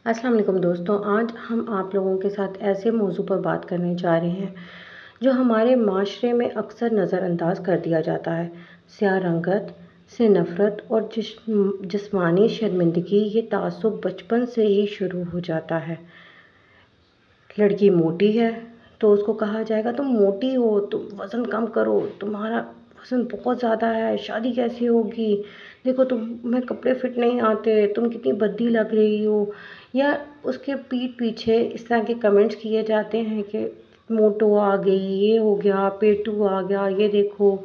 अस्सलाम वालेकुम दोस्तों, आज हम आप लोगों के साथ ऐसे मौजू पर बात करने जा रहे हैं जो हमारे माशरे में अक्सर नज़रअंदाज कर दिया जाता है। स्याह रंगत से नफ़रत और जिस्मानी शर्मिंदगी, ये तासुब बचपन से ही शुरू हो जाता है। लड़की मोटी है तो उसको कहा जाएगा तुम मोटी हो, तुम वज़न कम करो, तुम्हारा वज़न बहुत ज़्यादा है, शादी कैसी होगी, देखो तुम्हें कपड़े फिट नहीं आते, तुम कितनी भद्दी लग रही हो। या उसके पीठ पीछे इस तरह के कमेंट्स किए जाते हैं कि मोटो आ गई, ये हो गया, पेटू आ गया, ये देखो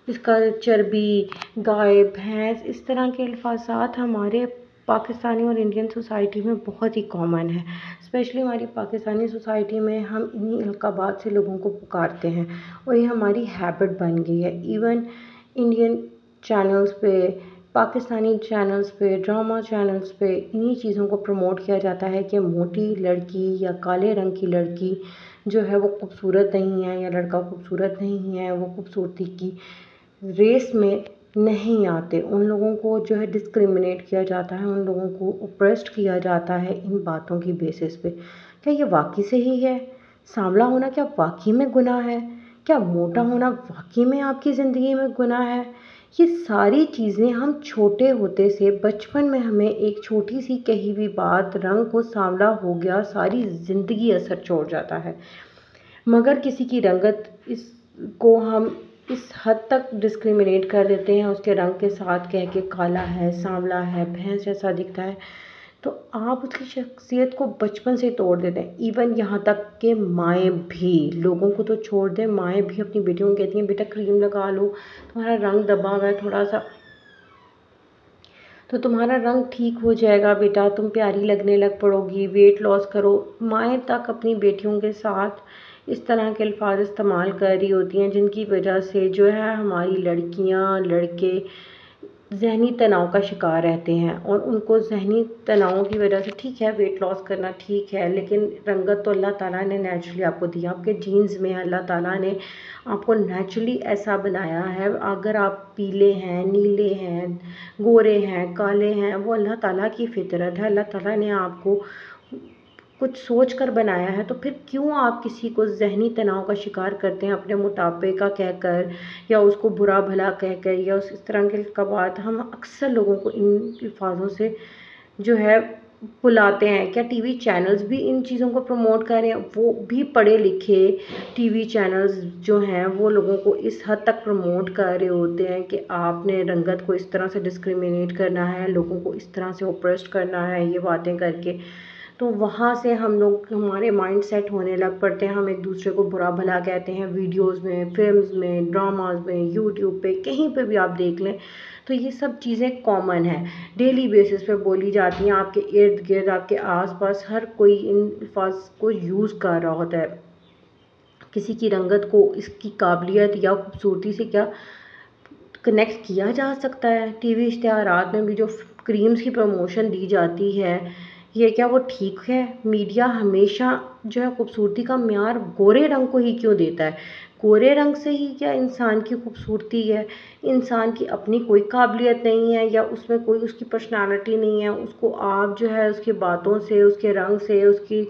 इसका चर्बी, गाय भैंस, इस तरह के अल्फाज़ात हमारे पाकिस्तानी और इंडियन सोसाइटी में बहुत ही कॉमन है। स्पेशली हमारी पाकिस्तानी सोसाइटी में हम इन्हीं अलक़ाबात से लोगों को पुकारते हैं और ये हमारी हैबिट बन गई है। इवन इंडियन चैनल्स पे, पाकिस्तानी चैनल्स पे, ड्रामा चैनल्स पे इन्हीं चीज़ों को प्रमोट किया जाता है कि मोटी लड़की या काले रंग की लड़की जो है वो खूबसूरत नहीं है, या लड़का खूबसूरत नहीं है, वो खूबसूरती की रेस में नहीं आते। उन लोगों को जो है डिस्क्रिमिनेट किया जाता है, उन लोगों को ओप्रेस्ड किया जाता है इन बातों की बेसिस पे। क्या ये वाक़ई सही है? सांवला होना क्या वाक़ई में गुनाह है? क्या मोटा होना वाक़ई में आपकी ज़िंदगी में गुनाह है? ये सारी चीज़ें हम छोटे होते से बचपन में हमें एक छोटी सी कही हुई बात, रंग को सांवला हो गया, सारी ज़िंदगी असर छोड़ जाता है। मगर किसी की रंगत इसको हम इस हद तक डिस्क्रिमिनेट कर देते हैं उसके रंग के साथ, कह के काला है, सांवला है, भैंस जैसा दिखता है, तो आप उसकी शख्सियत को बचपन से तोड़ देते हैं। इवन यहाँ तक कि माएँ भी, लोगों को तो छोड़ दें, माएँ भी अपनी बेटियों को कहती हैं बेटा क्रीम लगा लो, तुम्हारा रंग दबा हुआ है थोड़ा सा, तो तुम्हारा रंग ठीक हो जाएगा बेटा, तुम प्यारी लगने लग पड़ोगी, वेट लॉस करो। माएँ तक अपनी बेटियों के साथ इस तरह के अल्फाज इस्तेमाल कर रही होती हैं जिनकी वजह से जो है हमारी लड़कियां, लड़के ज़हनी तनाव का शिकार रहते हैं। और उनको ज़हनी तनाव की वजह से, ठीक है वेट लॉस करना ठीक है, लेकिन रंगत तो अल्लाह ताला ने नेचुरली आपको दी, आपके जीन्स में अल्लाह ताला ने आपको नेचुरली ऐसा बनाया है। अगर आप पीले हैं, नीले हैं, गोरे हैं, काले हैं, वो अल्लाह ताला की फ़ितरत है। अल्लाह ताला ने आपको कुछ सोच कर बनाया है, तो फिर क्यों आप किसी को ज़हनी तनाव का शिकार करते हैं अपने मोटापे का कहकर, या उसको बुरा भला कहकर, या इस तरह के बात हम अक्सर लोगों को इन अल्फाजों से जो है बुलाते हैं। क्या टीवी चैनल्स भी इन चीज़ों को प्रमोट कर रहे हैं? वो भी पढ़े लिखे टीवी चैनल्स जो हैं वो लोगों को इस हद तक प्रमोट कर रहे होते हैं कि आपने रंगत को इस तरह से डिस्क्रिमिनेट करना है, लोगों को इस तरह से ओप्रेस्ड करना है, ये बातें करके। तो वहाँ से हम लोग, हमारे माइंड सेट होने लग पड़ते हैं, हम एक दूसरे को बुरा भला कहते हैं, वीडियोस में, फिल्म्स में, ड्रामास में, यूट्यूब पे, कहीं पे भी आप देख लें तो ये सब चीज़ें कॉमन है, डेली बेसिस पे बोली जाती हैं। आपके इर्द गिर्द, आपके आसपास हर कोई इन अल्फाज को यूज़ कर रहा होता है। किसी की रंगत को इसकी काबिलियत या खूबसूरती से क्या कनेक्ट किया जा सकता है? टीवी इश्तिहारात में भी जो क्रीम्स की प्रमोशन दी जाती है, ये क्या वो ठीक है? मीडिया हमेशा जो है खूबसूरती का म्यार गोरे रंग को ही क्यों देता है? गोरे रंग से ही क्या इंसान की खूबसूरती है? इंसान की अपनी कोई काबिलियत नहीं है, या उसमें कोई उसकी पर्सनालिटी नहीं है, उसको आप जो है उसकी बातों से, उसके रंग से, उसकी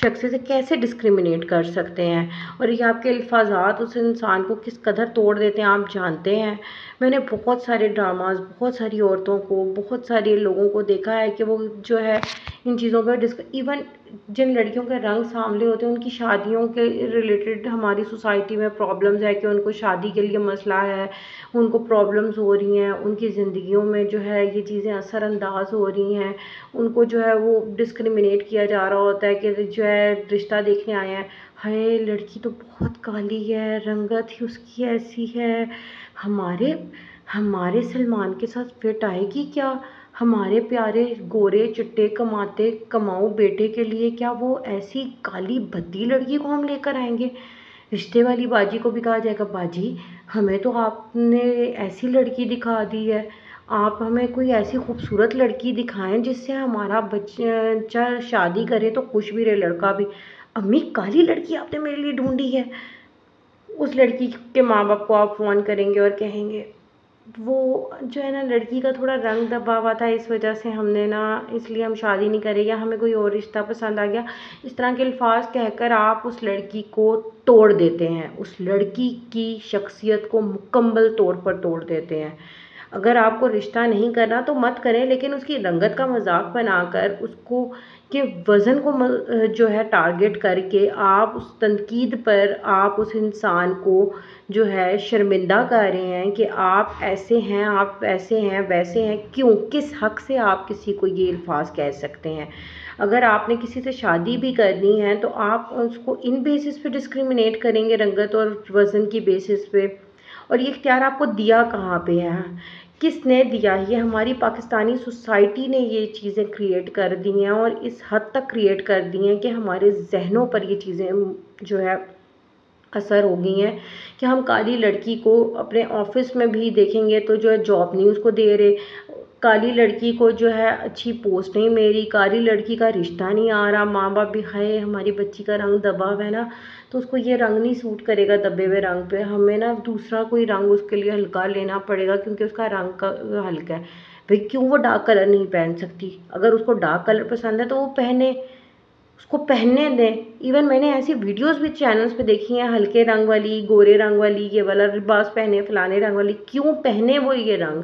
शख्सियत से कैसे डिस्क्रिमिनेट कर सकते हैं? और ये आपके अल्फाज़ात उस इंसान को किस कदर तोड़ देते हैं आप जानते हैं। मैंने बहुत सारे ड्रामास, बहुत सारी औरतों को, बहुत सारे लोगों को देखा है कि वो जो है इन चीज़ों पर इवन जिन लड़कियों के रंग सांवले होते हैं उनकी शादियों के रिलेटेड हमारी सोसाइटी में प्रॉब्लम्स है कि उनको शादी के लिए मसला है, उनको प्रॉब्लम्स हो रही हैं, उनकी ज़िंदगियों में जो है ये चीज़ें असरअंदाज हो रही हैं, उनको जो है वो डिस्क्रिमिनेट किया जा रहा होता है कि जो है रिश्ता देखने आए हैं, हाय लड़की तो बहुत काली है, रंगत ही उसकी ऐसी है, हमारे हमारे सलमान के साथ फिट आएगी क्या? हमारे प्यारे गोरे चिट्टे कमाते कमाऊ बेटे के लिए क्या वो ऐसी काली भद्दी लड़की को हम लेकर आएंगे? रिश्ते वाली बाजी को भी कहा जाएगा बाजी हमें तो आपने ऐसी लड़की दिखा दी है, आप हमें कोई ऐसी खूबसूरत लड़की दिखाएं जिससे हमारा बच्चा शादी करे तो खुश भी रहे लड़का भी। अम्मी काली लड़की आपने मेरे लिए ढूंढी है। उस लड़की के माँ बाप को आप फ़ोन करेंगे और कहेंगे वो जो है ना लड़की का थोड़ा रंग दबा हुआ था, इस वजह से हमने ना, इसलिए हम शादी नहीं करें या हमें कोई और रिश्ता पसंद आ गया, इस तरह के अल्फाज कहकर आप उस लड़की को तोड़ देते हैं, उस लड़की की शख्सियत को मुकम्मल तौर पर तोड़ देते हैं। अगर आपको रिश्ता नहीं करना तो मत करें, लेकिन उसकी रंगत का मजाक बनाकर उसको के वज़न को जो है टारगेट करके आप उस तनकीद पर आप उस इंसान को जो है शर्मिंदा कर रहे हैं कि आप ऐसे हैं, आप ऐसे हैं, वैसे हैं। क्यों, किस हक से आप किसी को ये अल्फाज कह सकते हैं? अगर आपने किसी से शादी भी करनी है तो आप उसको इन बेसिस पे डिस्क्रिमिनेट करेंगे, रंगत और वज़न की बेसिस पे? और ये इख्तियार आपको दिया कहाँ पे है, किसने दिया? ये हमारी पाकिस्तानी सोसाइटी ने ये चीज़ें क्रिएट कर दी हैं, और इस हद तक क्रिएट कर दी हैं कि हमारे जहनों पर ये चीज़ें जो है असर हो गई हैं कि हम काली लड़की को अपने ऑफिस में भी देखेंगे तो जो है जॉब नहीं उसको दे रहे, काली लड़की को जो है अच्छी पोस्ट नहीं मिल रही, काली लड़की का रिश्ता नहीं आ रहा, माँ बाप भी हाय हमारी बच्ची का रंग दबा हुआ है ना, तो उसको ये रंग नहीं सूट करेगा दबे हुए रंग पे, हमें ना दूसरा कोई रंग उसके लिए हल्का लेना पड़ेगा क्योंकि उसका रंग का हल्का है। भाई क्यों वो डार्क कलर नहीं पहन सकती? अगर उसको डार्क कलर पसंद है तो वो पहने, उसको पहनने दें। इवन मैंने ऐसी वीडियोस भी चैनल्स पे देखी हैं, हल्के रंग वाली, गोरे रंग वाली, ये वाला लिबास पहने, फलाने रंग वाली। क्यों पहने वो ये रंग?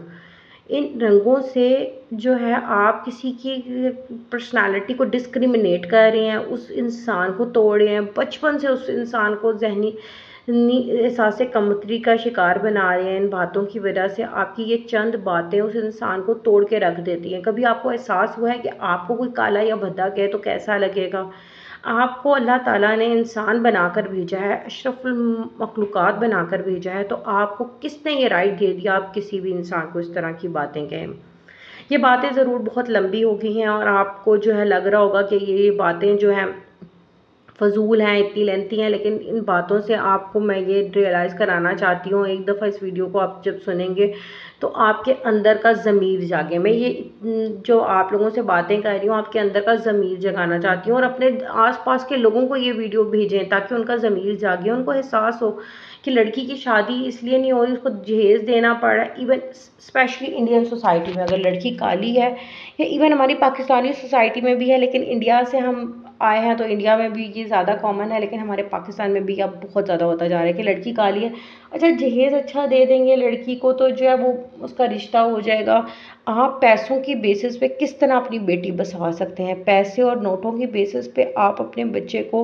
इन रंगों से जो है आप किसी की पर्सनालिटी को डिस्क्रिमिनेट कर रहे हैं, उस इंसान को तोड़ रहे हैं, बचपन से उस इंसान को जहनी एहसास कमतरी का शिकार बना रहे हैं। इन बातों की वजह से आपकी ये चंद बातें उस इंसान को तोड़ के रख देती हैं। कभी आपको एहसास हुआ है कि आपको कोई काला या भद्दा कहे तो कैसा लगेगा? आपको अल्लाह ताला ने इंसान बनाकर भेजा है, अशरफुल मखलूक़ात बनाकर भेजा है, तो आपको किसने ये राइट दे दिया आप किसी भी इंसान को इस तरह की बातें कहें? ये बातें ज़रूर बहुत लंबी हो गई हैं और आपको जो है लग रहा होगा कि ये बातें जो हैं फ़ज़ूल हैं, इतनी लेंथी हैं, लेकिन इन बातों से आपको मैं ये रियलाइज़ कराना चाहती हूँ, एक दफ़ा इस वीडियो को आप जब सुनेंगे तो आपके अंदर का ज़मीर जागे। मैं ये जो आप लोगों से बातें कर रही हूँ आपके अंदर का ज़मीर जगाना चाहती हूँ, और अपने आस-पास के लोगों को ये वीडियो भेजें ताकि उनका ज़मीर जागे, उनको एहसास हो कि लड़की की शादी इसलिए नहीं हो रही, उसको जहेज़ देना पड़ रहा है। इवन स्पेशली इंडियन सोसाइटी में अगर लड़की काली है, या इवन हमारी पाकिस्तानी सोसाइटी में भी है, लेकिन इंडिया से हम आए हैं तो इंडिया में भी ये ज़्यादा कॉमन है, लेकिन हमारे पाकिस्तान में भी अब बहुत ज़्यादा होता जा रहा है कि लड़की काली है, अच्छा जहेज़ अच्छा दे देंगे लड़की को तो जो है वो उसका रिश्ता हो जाएगा। आप पैसों की बेसिस पे किस तरह अपनी बेटी बसा सकते हैं? पैसे और नोटों की बेसिस पे आप अपने बच्चे को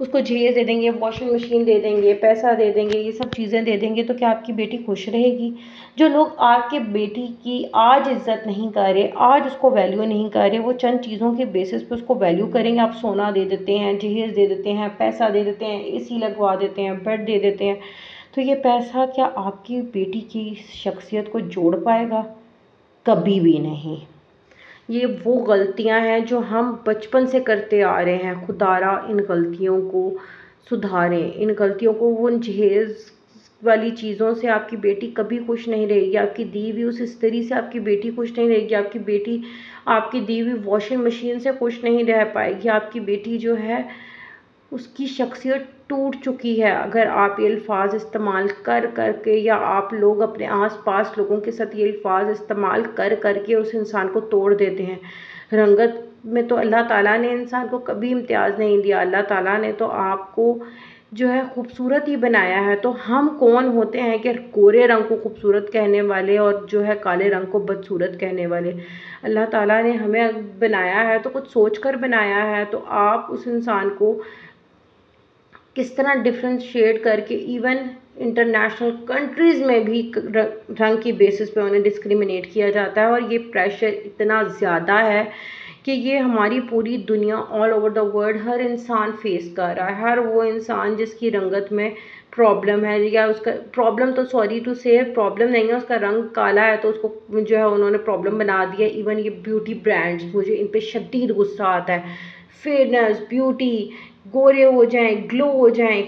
उसको जहेज़ दे देंगे, वॉशिंग मशीन दे देंगे, पैसा दे देंगे, ये सब चीज़ें दे देंगे, तो क्या आपकी बेटी खुश रहेगी? जो लोग आपके बेटी की आज इज़्ज़त नहीं कर रहे, आज उसको वैल्यू नहीं कर रहे, वो चंद चीज़ों के बेसिस पे उसको वैल्यू करेंगे। आप सोना दे देते हैं, जहेज़ दे देते हैं, पैसा दे देते हैं, एसी लगवा देते हैं, बेड दे देते हैं, तो ये पैसा क्या आपकी बेटी की शख्सियत को जोड़ पाएगा? कभी भी नहीं। ये वो गलतियां हैं जो हम बचपन से करते आ रहे हैं। खुदारा इन गलतियों को सुधारें, इन गलतियों को, वो जहेज़ वाली चीज़ों से आपकी बेटी कभी खुश नहीं रहेगी, आपकी दी हुई उस इस्त्री से आपकी बेटी खुश नहीं रहेगी, आपकी बेटी आपकी दी हुई वॉशिंग मशीन से खुश नहीं रह पाएगी, आपकी बेटी जो है उसकी शख्सियत टूट चुकी है। अगर आप ये अल्फाज इस्तेमाल कर करके, या आप लोग अपने आस-पास लोगों के साथ ये अल्फाज इस्तेमाल कर करके उस इंसान को तोड़ देते हैं। रंगत में तो अल्लाह ताला ने इंसान को कभी इम्तियाज़ नहीं दिया, अल्लाह ताला ने तो आपको जो है खूबसूरत ही बनाया है। तो हम कौन होते हैं कि गोरे रंग को खूबसूरत कहने वाले और जो है काले रंग को बदसूरत कहने वाले? अल्लाह ताला ने हमें बनाया है तो कुछ सोच कर बनाया है, तो आप उस इंसान को किस तरह डिफ्रेंशिएट करके, इवन इंटरनेशनल कंट्रीज़ में भी रंग की बेसिस पे उन्हें डिस्क्रिमिनेट किया जाता है। और ये प्रेशर इतना ज़्यादा है कि ये हमारी पूरी दुनिया, ऑल ओवर द वर्ल्ड, हर इंसान फेस कर रहा है। हर वो इंसान जिसकी रंगत में प्रॉब्लम है, या उसका प्रॉब्लम तो सॉरी टू से प्रॉब्लम नहीं है, उसका रंग काला है तो उसको जो है उन्होंने प्रॉब्लम बना दिया। इवन ये ब्यूटी ब्रांड्स, मुझे इन पे शदीद गुस्सा आता है। फेयरनेस, ब्यूटी, गोरे हो जाएं, ग्लो हो जाएं,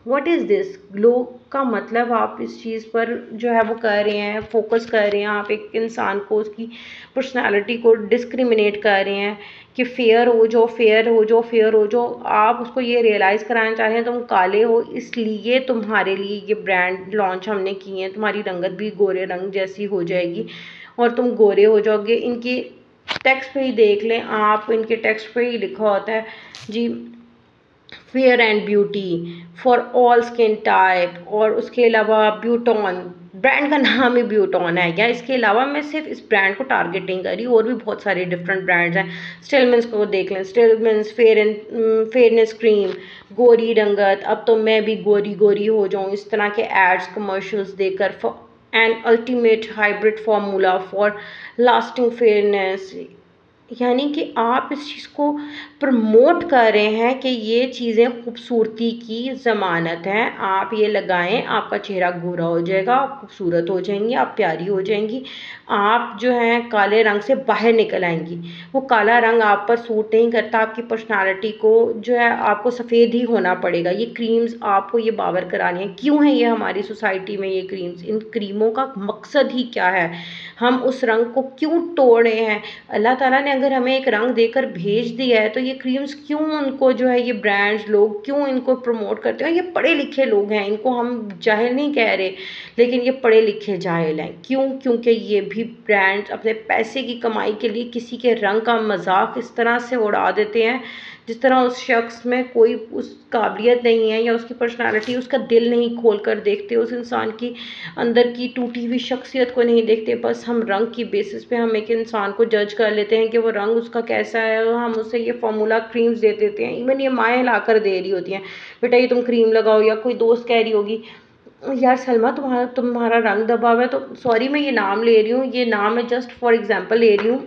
व्हाट इज़ दिस? ग्लो का मतलब आप इस चीज़ पर जो है वो कर रहे हैं, फोकस कर रहे हैं, आप एक इंसान को उसकी पर्सनालिटी को डिस्क्रिमिनेट कर रहे हैं कि फेयर हो जाओ, फेयर हो जाओ, फेयर हो जाओ। आप उसको ये रियलाइज़ कराना चाह रहे हैं तुम काले हो, इसलिए तुम्हारे लिए ये ब्रांड लॉन्च हमने किए हैं, तुम्हारी रंगत भी गोरे रंग जैसी हो जाएगी और तुम गोरे हो जाओगे। इनकी टेक्स्ट पे ही देख लें आप, इनके टेक्स्ट पे ही लिखा होता है जी, fair and beauty for all skin type, और उसके अलावा ब्यूटॉन, ब्रांड का नाम ही ब्यूटॉन है। या इसके अलावा मैं सिर्फ इस ब्रांड को टारगेट नहीं कर रही, और भी बहुत सारे डिफरेंट ब्रांड्स हैं। स्टिलमेंस को देख लें, स्टिलमेंस फेयरनेस क्रीम, गोरी रंगत, अब तो मैं भी गोरी गोरी हो जाऊँ, इस तरह के एड्स कमर्शियल्स देकर, an ultimate hybrid formula for lasting fairness. यानी कि आप इस चीज़ को प्रमोट कर रहे हैं कि ये चीज़ें खूबसूरती की ज़मानत हैं, आप ये लगाएं, आपका चेहरा गोरा हो जाएगा, आप खूबसूरत हो जाएंगी, आप प्यारी हो जाएंगी, आप जो हैं काले रंग से बाहर निकल आएंगी। वो काला रंग आप पर सूट नहीं करता, आपकी पर्सनालिटी को जो है आपको सफ़ेद ही होना पड़ेगा। ये क्रीम्स आपको ये बावर करानी है। क्यों है ये हमारी सोसाइटी में ये क्रीम्स? इन क्रीमों का मकसद ही क्या है? हम उस रंग को क्यों तोड़ रहे हैं? अल्लाह ताला ने अगर हमें एक रंग देकर भेज दिया है तो ये क्रीम्स क्यों उनको जो है ये ब्रांड्स लोग क्यों इनको प्रमोट करते हैं? ये पढ़े लिखे लोग हैं, इनको हम जाहिल नहीं कह रहे, लेकिन ये पढ़े लिखे जाहिल हैं। क्यों? क्योंकि ये भी ब्रांड्स अपने पैसे की कमाई के लिए किसी के रंग का मजाक इस तरह से उड़ा देते हैं जिस तरह उस शख्स में कोई उस काबिलियत नहीं है या उसकी पर्सनालिटी, उसका दिल नहीं खोल कर देखते, उस इंसान की अंदर की टूटी हुई शख्सियत को नहीं देखते। बस हम रंग की बेसिस पे हम एक इंसान को जज कर लेते हैं कि वो रंग उसका कैसा है, और हम उसे ये फार्मूला क्रीम्स दे देते हैं। इवन ये माएँ लाकर दे रही होती हैं, बेटा ये तुम क्रीम लगाओ, या कोई दोस्त कह रही होगी यार सलमा तुम्हारा रंग दबा हुआ है, तो सॉरी मैं ये नाम ले रही हूँ, ये नाम मैं जस्ट फॉर एग्जांपल ले रही हूँ,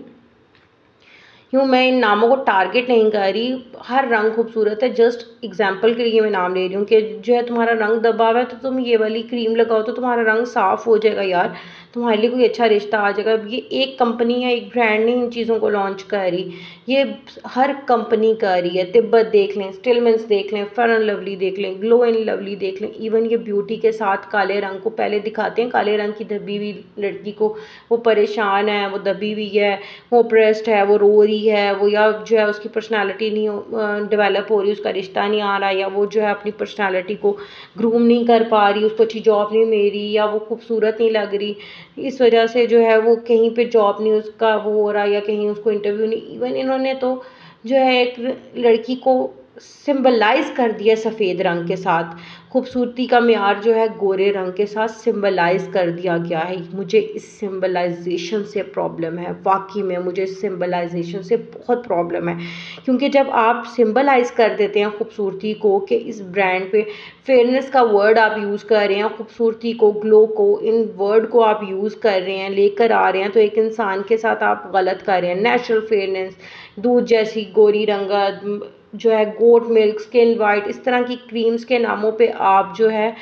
यूँ मैं इन नामों को टारगेट नहीं कर रही, हर रंग खूबसूरत है, जस्ट एग्जांपल के लिए मैं नाम ले रही हूँ कि जो है तुम्हारा रंग दबा हुआ है तो तुम ये वाली क्रीम लगाओ तो तुम्हारा रंग साफ़ हो जाएगा यार, तुम्हारे लिए कोई अच्छा रिश्ता आ जाएगा। ये एक कंपनी या एक ब्रांड नहीं इन चीज़ों को लॉन्च कर रही, ये हर कंपनी कर रही है। तिब्बत देख लें, स्टिलमेंस देख लें, फेयर एंड लवली देख लें, ग्लो एंड लवली देख लें, इवन ये ब्यूटी के साथ काले रंग को पहले दिखाते हैं, काले रंग की दबी हुई लड़की को, वो परेशान है, वो दबी हुई है, वो प्रेस्ड है, वो रो रही है, वो या जो है उसकी पर्सनालिटी नहीं डेवलप हो रही, उसका रिश्ता नहीं आ रहा, या वो जो है अपनी पर्सनालिटी को ग्रूम नहीं कर पा रही, उसको अच्छी जॉब नहीं मिल रही, या वो खूबसूरत नहीं लग रही, इस वजह से जो है वो कहीं पे जॉब नहीं उसका वो हो रहा, या कहीं उसको इंटरव्यू नहीं। इवन इन्होंने तो जो है एक लड़की को सिंबलाइज कर दिया सफ़ेद रंग के साथ, खूबसूरती का म्यार जो है गोरे रंग के साथ सिंबलाइज कर दिया गया है। मुझे इस सिंबलाइजेशन से प्रॉब्लम है, वाकई में मुझे इस सिंबलाइजेशन से बहुत प्रॉब्लम है, क्योंकि जब आप सिंबलाइज कर देते हैं खूबसूरती को कि इस ब्रांड पे फेयरनेस का वर्ड आप यूज़ कर रहे हैं, खूबसूरती को, ग्लो को, इन वर्ड को आप यूज़ कर रहे हैं, लेकर आ रहे हैं, तो एक इंसान के साथ आप गलत कर रहे हैं। नेचुरल फेयरनेस, दूध जैसी गोरी रंगत, जो है गोट मिल्क, स्किन वाइट, इस तरह की क्रीम्स के नामों पे आप जो है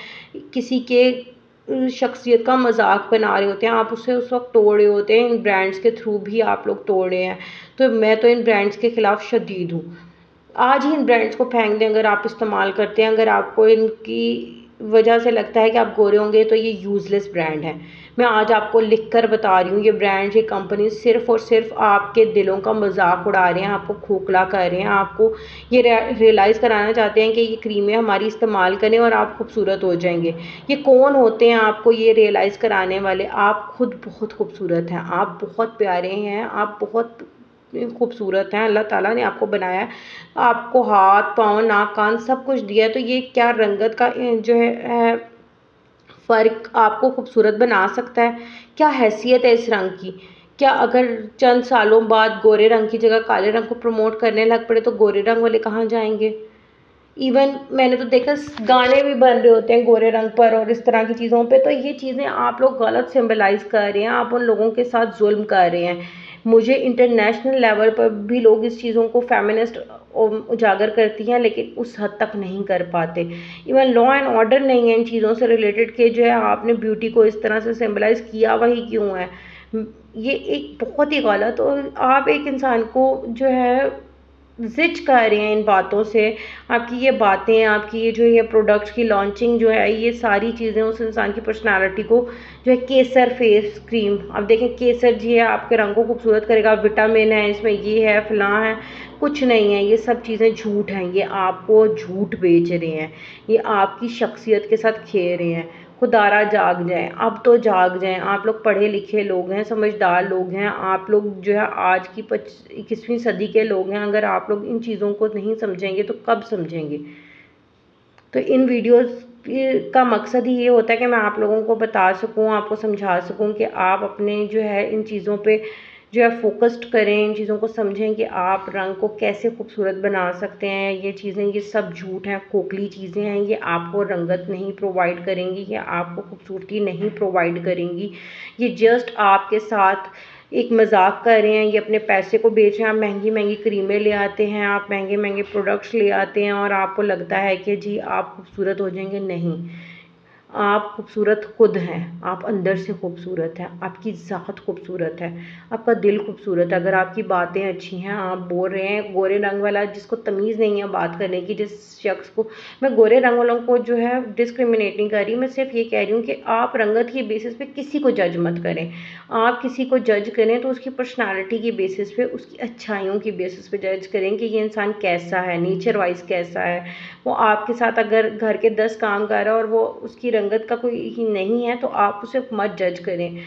किसी के शख्सियत का मजाक बना रहे होते हैं, आप उसे उस वक्त तोड़ रहे होते हैं, इन ब्रांड्स के थ्रू भी आप लोग तोड़ रहे हैं। तो मैं तो इन ब्रांड्स के ख़िलाफ़ शदीद हूँ। आज ही इन ब्रांड्स को फेंक दें अगर आप इस्तेमाल करते हैं, अगर आपको इनकी वजह से लगता है कि आप गोरे होंगे तो ये यूज़लेस ब्रांड है। मैं आज आपको लिख कर बता रही हूँ, ये ब्रांड, ये कंपनी सिर्फ़ और सिर्फ आपके दिलों का मजाक उड़ा रहे हैं, आपको खोखला कर रहे हैं, आपको ये रियलाइज़ कराना चाहते हैं कि ये क्रीमें हमारी इस्तेमाल करें और आप खूबसूरत हो जाएंगे। ये कौन होते हैं आपको ये रियलाइज़ कराने वाले? आप खुद बहुत खूबसूरत हैं, आप बहुत प्यारे हैं, आप बहुत खूबसूरत हैं, अल्लाह ताला ने आपको बनाया है, आपको हाथ पाँव नाक कान सब कुछ दिया है, तो ये क्या रंगत का जो है फ़र्क आपको खूबसूरत बना सकता है? क्या हैसियत है इस रंग की? क्या अगर चंद सालों बाद गोरे रंग की जगह काले रंग को प्रमोट करने लग पड़े तो गोरे रंग वाले कहाँ जाएंगे? इवन मैंने तो देखा गाने भी बन रहे होते हैं गोरे रंग पर और इस तरह की चीज़ों पे, तो ये चीज़ें आप लोग गलत सिंबलाइज़ कर रहे हैं, आप उन लोगों के साथ जुल्म कर रहे हैं। मुझे इंटरनेशनल लेवल पर भी लोग इस चीज़ों को फेमिनिस्ट उजागर करती हैं, लेकिन उस हद तक नहीं कर पाते। इवन लॉ एंड ऑर्डर नहीं है इन चीज़ों से रिलेटेड कि जो है आपने ब्यूटी को इस तरह से सिंबलाइज़ किया वही क्यों है। ये एक बहुत ही गलत, और आप एक इंसान को जो है ज़िद कर रहे हैं इन बातों से। आपकी ये बातें, आपकी ये जो ये प्रोडक्ट्स की लॉन्चिंग जो है, ये सारी चीज़ें उस इंसान की पर्सनालिटी को जो है, केसर फेस क्रीम, अब देखें केसर जी है, आपके रंग को खूबसूरत करेगा, विटामिन है इसमें, ये है फलां है, कुछ नहीं है, ये सब चीज़ें झूठ हैं, ये आपको झूठ बेच रहे हैं, ये आपकी शख्सियत के साथ खेल रहे हैं। खुदारा जाग जाएं, अब तो जाग जाएं, आप लोग पढ़े लिखे लोग हैं, समझदार लोग हैं, आप लोग जो है आज की 21वीं सदी के लोग हैं। अगर आप लोग इन चीज़ों को नहीं समझेंगे तो कब समझेंगे? तो इन वीडियोस का मकसद ही ये होता है कि मैं आप लोगों को बता सकूं, आपको समझा सकूं कि आप अपने जो है इन चीज़ों पे जो है फोकस्ड करें, इन चीज़ों को समझें कि आप रंग को कैसे खूबसूरत बना सकते हैं। ये चीज़ें, ये सब झूठ हैं, खोखली चीज़ें हैं, ये आपको रंगत नहीं प्रोवाइड करेंगी, ये आपको खूबसूरती नहीं प्रोवाइड करेंगी। ये जस्ट आपके साथ एक मजाक कर रहे हैं, ये अपने पैसे को बेच रहे हैं। आप महंगी महंगी क्रीमें ले आते हैं, आप महंगे महंगे प्रोडक्ट्स ले आते हैं और आपको लगता है कि जी आप खूबसूरत हो जाएंगे। नहीं, आप खूबसूरत खुद हैं, आप अंदर से खूबसूरत हैं, आपकी ज़ात खूबसूरत है, आपका दिल खूबसूरत है। अगर आपकी बातें अच्छी हैं, आप बोल रहे हैं, गोरे रंग वाला जिसको तमीज़ नहीं है बात करने की, जिस शख्स को, मैं गोरे रंग वालों को जो है डिस्क्रिमिनेट नहीं कर रही, मैं सिर्फ ये कह रही हूँ कि आप रंगत की बेसिस पे किसी को जज मत करें। आप किसी को जज करें तो उसकी पर्सनालिटी की बेसिस पे, उसकी अच्छाइयों की बेसिस पे जज करें कि ये इंसान कैसा है, नेचर वाइज कैसा है। वो आपके साथ अगर घर के 10 काम कर रहा है और वो उसकी रंगत का कोई ही नहीं है, तो आप उसे मत जज करें,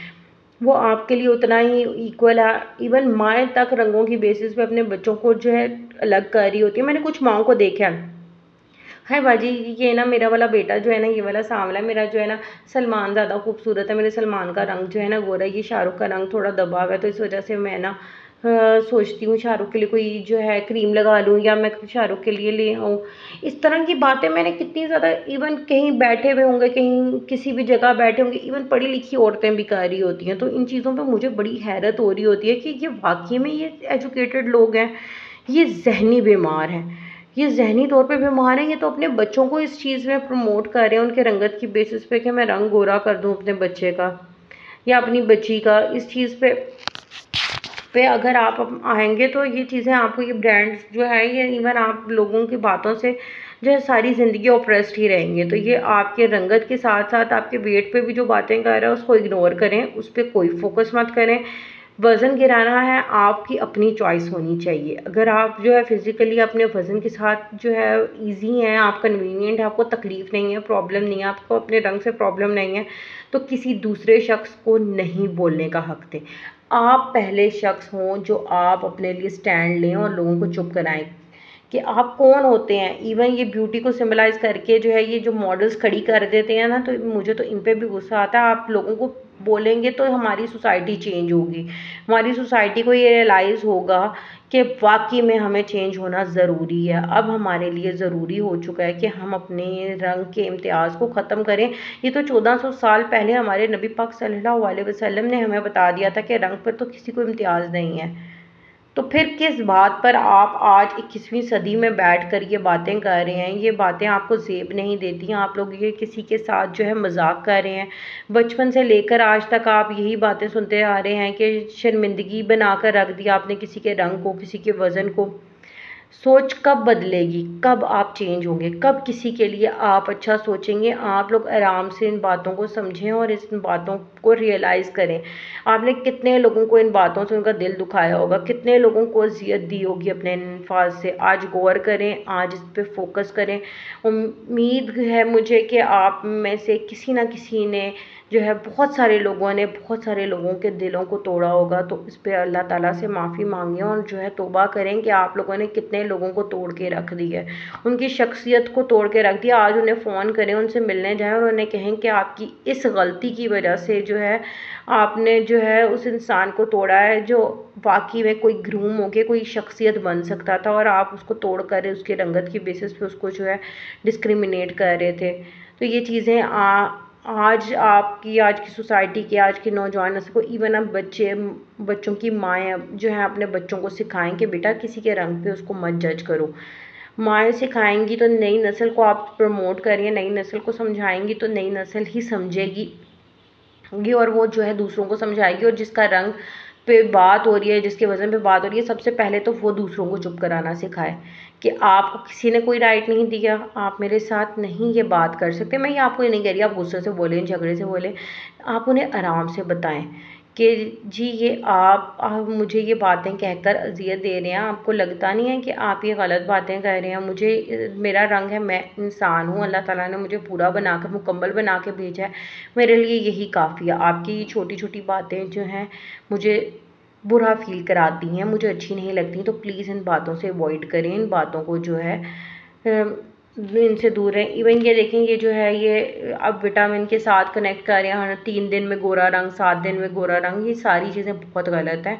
वो आपके लिए उतना ही इक्वल है। इवन माएँ तक रंगों की बेसिस पे अपने बच्चों को जो है अलग कर रही होती है। मैंने कुछ माओं को देखा है, हाय बाजी ये ना मेरा वाला बेटा जो है ना, ये वाला सांवला है, मेरा जो है ना सलमान ज़्यादा खूबसूरत है, मेरे सलमान का रंग जो है ना गोरा है, ये शाहरुख का रंग थोड़ा दबा हुआ है, तो इस वजह से मैं ना सोचती हूँ शाहरुख के लिए कोई जो है क्रीम लगा लूँ या मैं शाहरुख के लिए ले आऊँ। इस तरह की बातें मैंने कितनी ज़्यादा, इवन कहीं बैठे हुए होंगे, कहीं किसी भी जगह बैठे होंगे, इवन पढ़ी लिखी औरतें भी कर रही होती हैं। तो इन चीज़ों पे मुझे बड़ी हैरत हो रही होती है कि ये वाकई में ये एजुकेटेड लोग हैं, ये ज़हनी बीमार हैं, ये ज़हनी तौर पे बीमार हैं। ये तो अपने बच्चों को इस चीज़ में प्रमोट कर रहे हैं उनके रंगत की बेसिस पे कि मैं रंग गोरा कर दूँ अपने बच्चे का या अपनी बच्ची का। इस चीज़ पे अगर आप आएंगे तो ये चीज़ें आपको, ये ब्रांड्स जो है, ये इवन आप लोगों की बातों से जो है सारी ज़िंदगी ऑप्रेस्ड ही रहेंगे। तो ये आपके रंगत के साथ साथ आपके वेट पे भी जो बातें कर रहा है उसको इग्नोर करें, उस पर कोई फोकस मत करें। वज़न गिराना है, आपकी अपनी चॉइस होनी चाहिए। अगर आप जो है फिज़िकली अपने वज़न के साथ जो है ईज़ी हैं, आप कन्वीनियंट है, आपको तकलीफ़ नहीं है, प्रॉब्लम नहीं है, आपको अपने रंग से प्रॉब्लम नहीं है, तो किसी दूसरे शख्स को नहीं बोलने का हक़ दें। आप पहले शख्स हों जो आप अपने लिए स्टैंड लें और लोगों को चुप कराएं कि आप कौन होते हैं। इवन ये ब्यूटी को सिम्बलाइज़ करके जो है ये जो मॉडल्स खड़ी कर देते हैं ना, तो मुझे तो इन पे भी गुस्सा आता है। आप लोगों को बोलेंगे तो हमारी सोसाइटी चेंज होगी, हमारी सोसाइटी को ये रियलाइज़ होगा कि वाकई में हमें चेंज होना ज़रूरी है। अब हमारे लिए ज़रूरी हो चुका है कि हम अपने रंग के इम्तियाज़ को ख़त्म करें। ये तो 1400 साल पहले हमारे नबी पाक सल्लल्लाहु अलैहि वसल्लम ने हमें बता दिया था कि रंग पर तो किसी को इम्तियाज़ नहीं है। तो फिर किस बात पर आप आज 21वीं सदी में बैठकर ये बातें कर रहे हैं? ये बातें आपको ज़ेब नहीं देती। आप लोग ये किसी के साथ जो है मजाक कर रहे हैं। बचपन से लेकर आज तक आप यही बातें सुनते आ रहे हैं कि शर्मिंदगी बनाकर रख दिया आपने किसी के रंग को, किसी के वज़न को। सोच कब बदलेगी, कब आप चेंज होंगे, कब किसी के लिए आप अच्छा सोचेंगे? आप लोग आराम से इन बातों को समझें और इस बातों को रियलाइज़ करें। आपने कितने लोगों को इन बातों से उनका दिल दुखाया होगा, कितने लोगों को अज़ियत दी होगी अपने इन अल्फाज से। आज गौर करें, आज इस पे फोकस करें। उम्मीद है मुझे कि आप में से किसी ना किसी ने जो है, बहुत सारे लोगों ने बहुत सारे लोगों के दिलों को तोड़ा होगा। तो इस पे अल्लाह ताला से माफ़ी मांगें और जो है तौबा करें कि आप लोगों ने कितने लोगों को तोड़ के रख दी है, उनकी शख्सियत को तोड़ के रख दिया। आज उन्हें फ़ोन करें, उनसे मिलने जाएं और उन्हें कहें कि आपकी इस गलती की वजह से जो है आपने जो है उस इंसान को तोड़ा है जो वाकई में कोई ग्रूम होके कोई शख्सियत बन सकता था, और आप उसको तोड़ कर उसके रंगत की बेसिस पे उसको जो है डिस्क्रिमिनेट कर रहे थे। तो ये चीज़ें आज आज की सोसाइटी के, आज के नौजवान नस्ल को, इवन अब बच्चों की माएँ जो हैं अपने बच्चों को सिखाएं कि बेटा किसी के रंग पे उसको मत जज करो। माएँ सिखाएंगी तो नई नस्ल को आप प्रमोट करिए, नई नस्ल को समझाएंगी तो नई नस्ल ही समझेगी और वो जो है दूसरों को समझाएगी। और जिसका रंग पे बात हो रही है, जिसके वज़न पे बात हो रही है, सबसे पहले तो वो दूसरों को चुप कराना सिखाए कि आपको किसी ने कोई राइट नहीं दिया, आप मेरे साथ नहीं ये बात कर सकते। मैं ये आपको ये नहीं कह रही आप गुस्से से बोलें, झगड़े से बोलें, आप उन्हें आराम से बताएं कि जी ये आप मुझे ये बातें कहकर अज़ियत दे रहे हैं, आपको लगता नहीं है कि आप ये गलत बातें कह रहे हैं। मुझे मेरा रंग है, मैं इंसान हूँ, अल्लाह ताला ने मुझे पूरा बनाकर मुकम्मल बना के भेजा है, मेरे लिए यही काफ़ी है। आपकी ये छोटी छोटी बातें जो हैं मुझे बुरा फ़ील कराती हैं, मुझे अच्छी नहीं लगती, तो प्लीज़ इन बातों से अवॉइड करें, इन बातों को जो है इनसे दूर रहें। इवन ये देखें, ये जो है ये अब विटामिन के साथ कनेक्ट कर रहे हैं, 3 दिन में गोरा रंग, 7 दिन में गोरा रंग, ये सारी चीज़ें बहुत गलत हैं।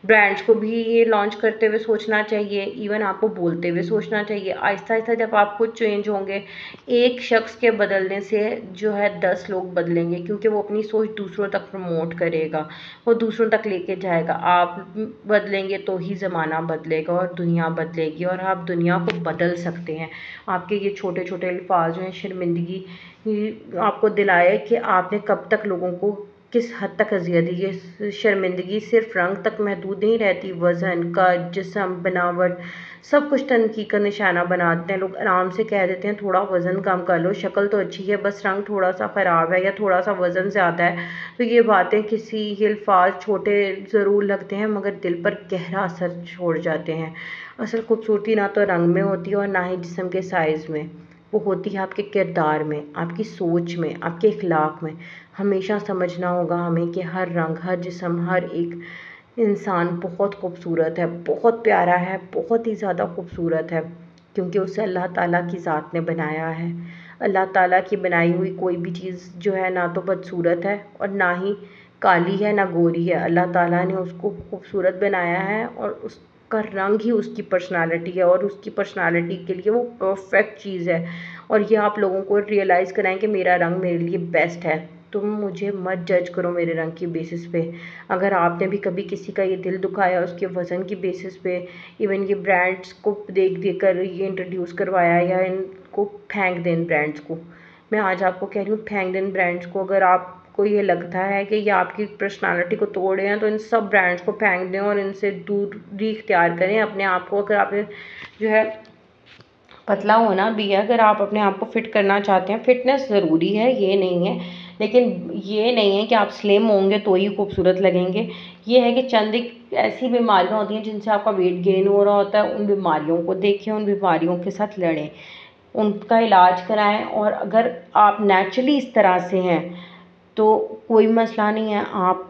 ब्रांड्स को भी ये लॉन्च करते हुए सोचना चाहिए, इवन आपको बोलते हुए सोचना चाहिए। आहिस्ता आहिस्ता जब आप खुद चेंज होंगे, एक शख्स के बदलने से जो है 10 लोग बदलेंगे, क्योंकि वो अपनी सोच दूसरों तक प्रमोट करेगा, वो दूसरों तक लेके जाएगा। आप बदलेंगे तो ही ज़माना बदलेगा और दुनिया बदलेगी, और आप दुनिया को बदल सकते हैं। आपके ये छोटे छोटे अल्फाज जो हैं, शर्मिंदगी आपको दिलाए कि आपने कब तक लोगों को किस हद तक अजियत दी। ये शर्मिंदगी सिर्फ रंग तक महदूद नहीं रहती, वज़न, कद, जिस्म, बनावट, सब कुछ तनकीद का निशाना बनाते हैं। लोग आराम से कह देते हैं थोड़ा वज़न कम कर लो, शक्ल तो अच्छी है, बस रंग थोड़ा सा ख़राब है या थोड़ा सा वज़न ज़्यादा है। तो ये बातें, किसी ये अल्फाज छोटे ज़रूर लगते हैं मगर दिल पर गहरा असर छोड़ जाते हैं। असल खूबसूरती ना तो रंग में होती है और ना ही जिस्म के साइज़ में, वो होती है आपके किरदार में, आपकी सोच में, आपके इखलाक में। हमेशा समझना होगा हमें कि हर रंग, हर जिस्म, हर एक इंसान बहुत खूबसूरत है, बहुत प्यारा है, बहुत ही ज़्यादा खूबसूरत है, क्योंकि उसे अल्लाह ताला की ज़ात ने बनाया है। अल्लाह ताला की बनाई हुई कोई भी चीज़ जो है ना तो बदसूरत है और ना ही काली है, ना गोरी है। अल्लाह ताला ने उसको खूबसूरत बनाया है और उसका रंग ही उसकी पर्सनालिटी है, और उसकी पर्सनालिटी के लिए वो परफेक्ट चीज़ है। और ये आप लोगों को रियलाइज़ कराएं कि मेरा रंग मेरे लिए बेस्ट है। तुम मुझे मत जज करो मेरे रंग की बेसिस पे। अगर आपने भी कभी किसी का ये दिल दुखाया उसके वज़न की बेसिस पे, इवन ये ब्रांड्स को देख देख कर ये इंट्रोड्यूस करवाया, या इनको फेंक दें ब्रांड्स को। मैं आज आपको कह रही हूँ फेंक दें ब्रांड्स को। अगर आपको ये लगता है कि ये आपकी पर्सनालिटी को तोड़ रहे हैं तो इन सब ब्रांड्स को फेंक दें और इनसे दूरी इख्तियार करें अपने आप को। अगर आपने जो है पतला होना भी है, अगर आप अपने आप को फिट करना चाहते हैं, फिटनेस ज़रूरी है, ये नहीं है, लेकिन ये नहीं है कि आप स्लिम होंगे तो ही खूबसूरत लगेंगे। ये है कि चंद एक ऐसी बीमारियां होती हैं जिनसे आपका वेट गेन हो रहा होता है, उन बीमारियों को देखें, उन बीमारियों के साथ लड़ें, उनका इलाज कराएं। और अगर आप नेचुरली इस तरह से हैं तो कोई मसला नहीं है। आप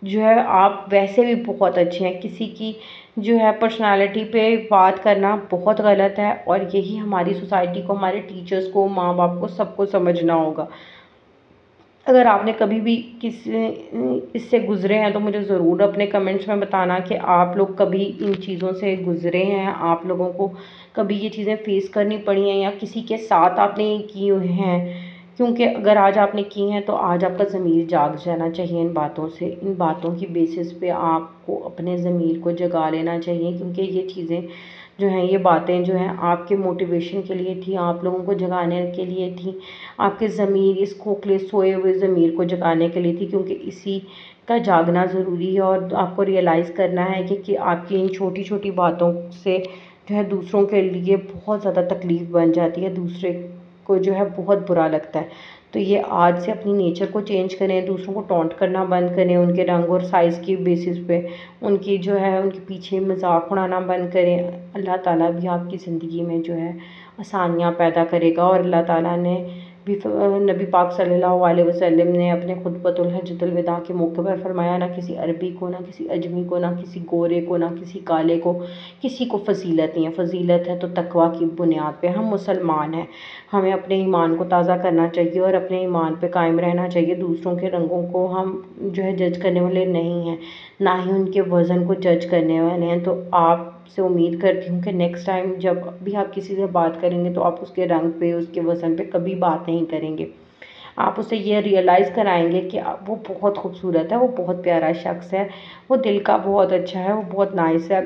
जो है आप वैसे भी बहुत अच्छे हैं। किसी की जो है पर्सनालिटी पे बात करना बहुत गलत है, और यही हमारी सोसाइटी को, हमारे टीचर्स को, माँ बाप को, सबको समझना होगा। अगर आपने कभी भी इससे गुज़रे हैं तो मुझे ज़रूर अपने कमेंट्स में बताना कि आप लोग कभी इन चीज़ों से गुज़रे हैं, आप लोगों को कभी ये चीज़ें फेस करनी पड़ी हैं या किसी के साथ आपने ये की हुई हैं। क्योंकि अगर आज आपने की हैं तो आज आपका ज़मीर जाग जाना चाहिए इन बातों से। इन बातों की बेसिस पे आपको अपने ज़मीर को जगा लेना चाहिए, क्योंकि ये चीज़ें जो हैं, ये बातें जो हैं आपके मोटिवेशन के लिए थी, आप लोगों को जगाने के लिए थी, आपके ज़मीर, इस खोखले सोए हुए ज़मीर को जगाने के लिए थी, क्योंकि इसी का जागना ज़रूरी है। और आपको रियलाइज़ करना है कि आपकी इन छोटी छोटी बातों से जो है दूसरों के लिए बहुत ज़्यादा तकलीफ़ बन जाती है, दूसरे को जो है बहुत बुरा लगता है। तो ये आज से अपनी नेचर को चेंज करें, दूसरों को टॉन्ट करना बंद करें उनके रंग और साइज़ की बेसिस पे, उनकी जो है उनके पीछे मजाक उड़ाना बंद करें। अल्लाह ताला भी आपकी ज़िंदगी में जो है आसानियाँ पैदा करेगा। और अल्लाह ताला ने भी नबी पाक सल्लल्लाहु अलैहि वसल्लम ने अपने खुतबतुल हज्जतुल विदा के मौके पर फरमाया, ना किसी अरबी को, ना किसी अजमी को, ना किसी गोरे को, ना किसी काले को, किसी को फजीलत नहीं है। फजीलत है तो तकवा की बुनियाद पे। हम मुसलमान हैं, हमें अपने ईमान को ताज़ा करना चाहिए और अपने ईमान पे कायम रहना चाहिए। दूसरों के रंगों को हम जो है जज करने वाले नहीं हैं, ना ही उनके वज़न को जज करने वाले हैं। तो आपसे उम्मीद करती हूँ कि नेक्स्ट टाइम जब भी आप किसी से बात करेंगे तो आप उसके रंग पे, उसके वज़न पे कभी बात नहीं करेंगे। आप उसे ये रियलाइज़ कराएंगे कि वो बहुत खूबसूरत है, वो बहुत प्यारा शख्स है, वो दिल का बहुत अच्छा है, वो बहुत नाइस है।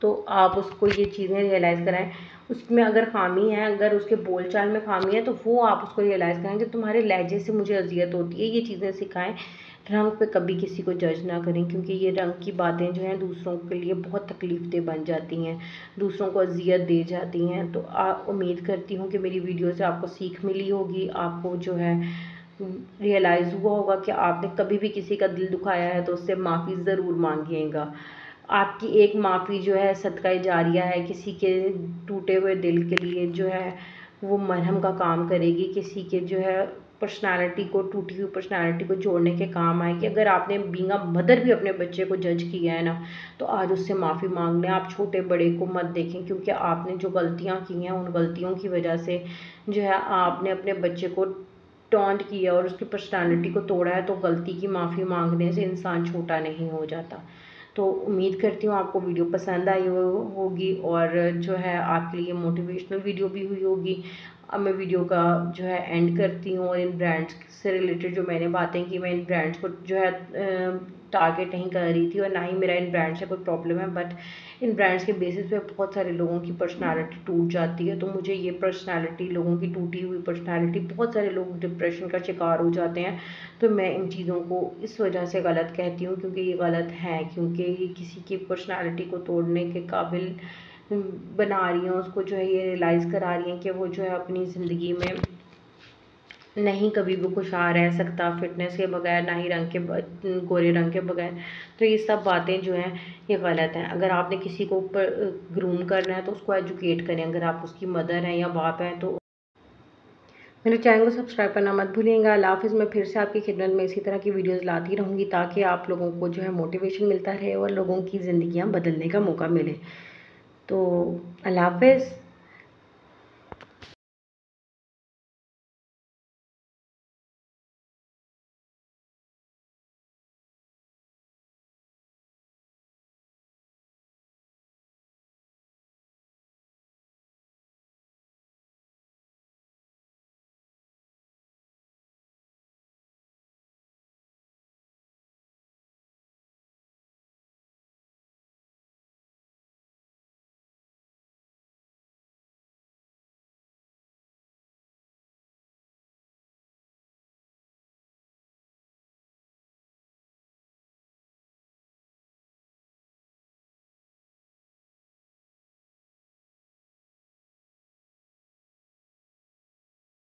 तो आप उसको ये चीज़ें रियलाइज़ कराएं। उसमें अगर ख़ामी है, अगर उसके बोलचाल में ख़ामी है, तो वो आप उसको रियलाइज़ कराएं। जब तुम्हारे लहजे से मुझे अजियत होती है, ये चीज़ें सिखाएं रंग पे कभी किसी को जज ना करें, क्योंकि ये रंग की बातें जो हैं दूसरों के लिए बहुत तकलीफ़देह बन जाती हैं, दूसरों को अज़ियत दे जाती हैं। तो उम्मीद करती हूँ कि मेरी वीडियो से आपको सीख मिली होगी, आपको जो है रियलाइज़ हुआ होगा कि आपने कभी भी किसी का दिल दुखाया है तो उससे माफ़ी ज़रूर मांगिएगा। आपकी एक माफ़ी जो है सदका जारिया है, किसी के टूटे हुए दिल के लिए जो है वो मरहम का काम करेगी, किसी के जो है पर्सनालिटी को, टूटी हुई पर्सनालिटी को जोड़ने के काम आएगी। अगर आपने बीइंग अ मदर भी अपने बच्चे को जज किया है ना, तो आज उससे माफ़ी मांग लें। आप छोटे बड़े को मत देखें, क्योंकि आपने जो गलतियाँ की हैं उन गलतियों की वजह से जो है आपने अपने बच्चे को टॉन्ट किया और उसकी पर्सनालिटी को तोड़ा है। तो गलती की माफ़ी मांगने से इंसान छोटा नहीं हो जाता। तो उम्मीद करती हूँ आपको वीडियो पसंद आई होगी और जो है आपके लिए मोटिवेशनल वीडियो भी हुई होगी। अब मैं वीडियो का जो है एंड करती हूँ, और इन ब्रांड्स से रिलेटेड जो मैंने बातें की, मैं इन ब्रांड्स को जो है टारगेट नहीं कर रही थी, और ना ही मेरा इन ब्रांड से कोई प्रॉब्लम है, बट इन ब्रांड्स के बेसिस पे बहुत सारे लोगों की पर्सनालिटी टूट जाती है। तो मुझे ये पर्सनालिटी, लोगों की टूटी हुई पर्सनालिटी, बहुत सारे लोग डिप्रेशन का शिकार हो जाते हैं। तो मैं इन चीज़ों को इस वजह से गलत कहती हूँ, क्योंकि ये गलत है, क्योंकि ये किसी की पर्सनालिटी को तोड़ने के काबिल बना रही हैं, उसको जो है ये रियलाइज़ करा रही हैं कि वो जो है अपनी ज़िंदगी में नहीं कभी भी खुशहाल रह सकता फिटनेस के बगैर, ना ही गोरे रंग के बगैर। तो ये सब बातें जो हैं ये गलत हैं। अगर आपने किसी को ऊपर ग्रूम करना है तो उसको एजुकेट करें। अगर आप उसकी मदर हैं या बाप हैं तो मेरे चैनल को सब्सक्राइब करना मत भूलिएगा। अल्लाह हाफ़िज़। मैं फिर से आपकी खिदमत में इसी तरह की वीडियोज़ लाती रहूँगी, ताकि आप लोगों को जो है मोटिवेशन मिलता रहे और लोगों की ज़िंदगियाँ बदलने का मौका मिले। तो अल्लाह हाफ़िज़।